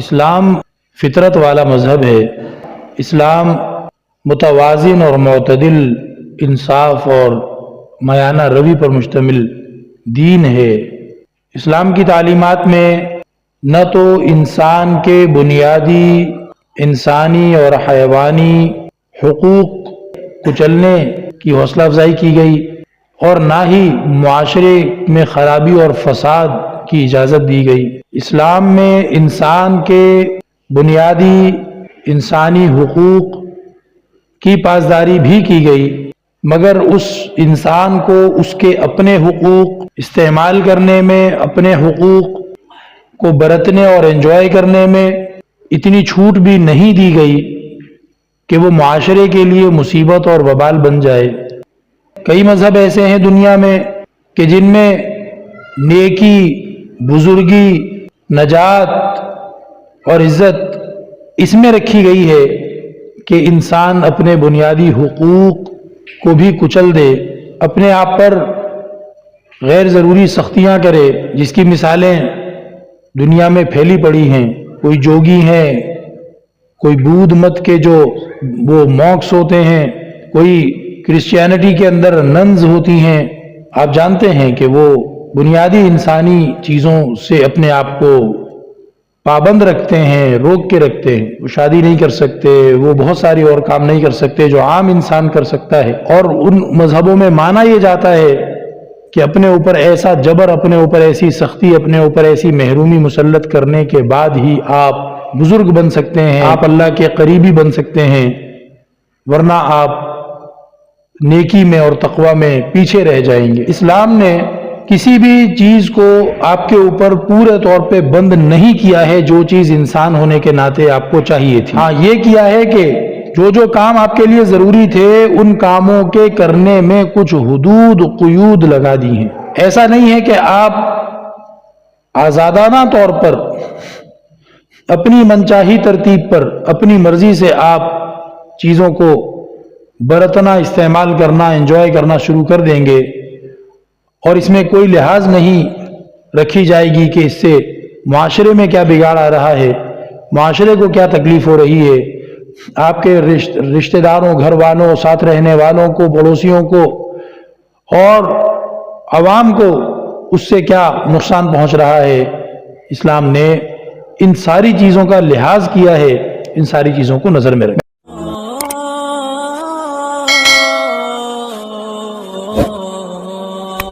اسلام فطرت والا مذہب ہے۔ اسلام متوازن اور معتدل، انصاف اور میانہ روی پر مشتمل دین ہے۔ اسلام کی تعلیمات میں نہ تو انسان کے بنیادی انسانی اور حیوانی حقوق کچلنے کی حوصلہ افزائی کی گئی اور نہ ہی معاشرے میں خرابی اور فساد کی اجازت دی گئی۔ اسلام میں انسان کے بنیادی انسانی حقوق کی پاسداری بھی کی گئی، مگر اس انسان کو اس کے اپنے حقوق استعمال کرنے میں، اپنے حقوق کو برتنے اور انجوائے کرنے میں اتنی چھوٹ بھی نہیں دی گئی کہ وہ معاشرے کے لیے مصیبت اور وبال بن جائے۔ کئی مذہب ایسے ہیں دنیا میں کہ جن میں نیکی، بزرگی، نجات اور عزت اس میں رکھی گئی ہے کہ انسان اپنے بنیادی حقوق کو بھی کچل دے، اپنے آپ پر غیر ضروری سختیاں کرے، جس کی مثالیں دنیا میں پھیلی پڑی ہیں۔ کوئی جوگی ہیں، کوئی بدھ مت کے جو وہ مونکس ہوتے ہیں، کوئی کرسچینٹی کے اندر ننز ہوتی ہیں۔ آپ جانتے ہیں کہ وہ بنیادی انسانی چیزوں سے اپنے آپ کو پابند رکھتے ہیں، روک کے رکھتے ہیں۔ وہ شادی نہیں کر سکتے، وہ بہت ساری اور کام نہیں کر سکتے جو عام انسان کر سکتا ہے۔ اور ان مذہبوں میں مانا یہ جاتا ہے کہ اپنے اوپر ایسا جبر، اپنے اوپر ایسی سختی، اپنے اوپر ایسی محرومی مسلط کرنے کے بعد ہی آپ بزرگ بن سکتے ہیں، آپ اللہ کے قریبی بن سکتے ہیں، ورنہ آپ نیکی میں اور تقوی میں پیچھے رہ جائیں گے۔ اسلام نے کسی بھی چیز کو آپ کے اوپر پورے طور پہ بند نہیں کیا ہے جو چیز انسان ہونے کے ناطے آپ کو چاہیے تھی۔ ہاں، یہ کیا ہے کہ جو کام آپ کے لیے ضروری تھے ان کاموں کے کرنے میں کچھ حدود قیود لگا دی ہیں۔ ایسا نہیں ہے کہ آپ آزادانہ طور پر اپنی منچاہی ترتیب پر اپنی مرضی سے آپ چیزوں کو برتنا، استعمال کرنا، انجوائے کرنا شروع کر دیں گے، اور اس میں کوئی لحاظ نہیں رکھی جائے گی کہ اس سے معاشرے میں کیا بگاڑ آ رہا ہے، معاشرے کو کیا تکلیف ہو رہی ہے، آپ کے رشتہ داروں، گھر والوں، ساتھ رہنے والوں کو، پڑوسیوں کو اور عوام کو اس سے کیا نقصان پہنچ رہا ہے۔ اسلام نے ان ساری چیزوں کا لحاظ کیا ہے، ان ساری چیزوں کو نظر میں رکھا۔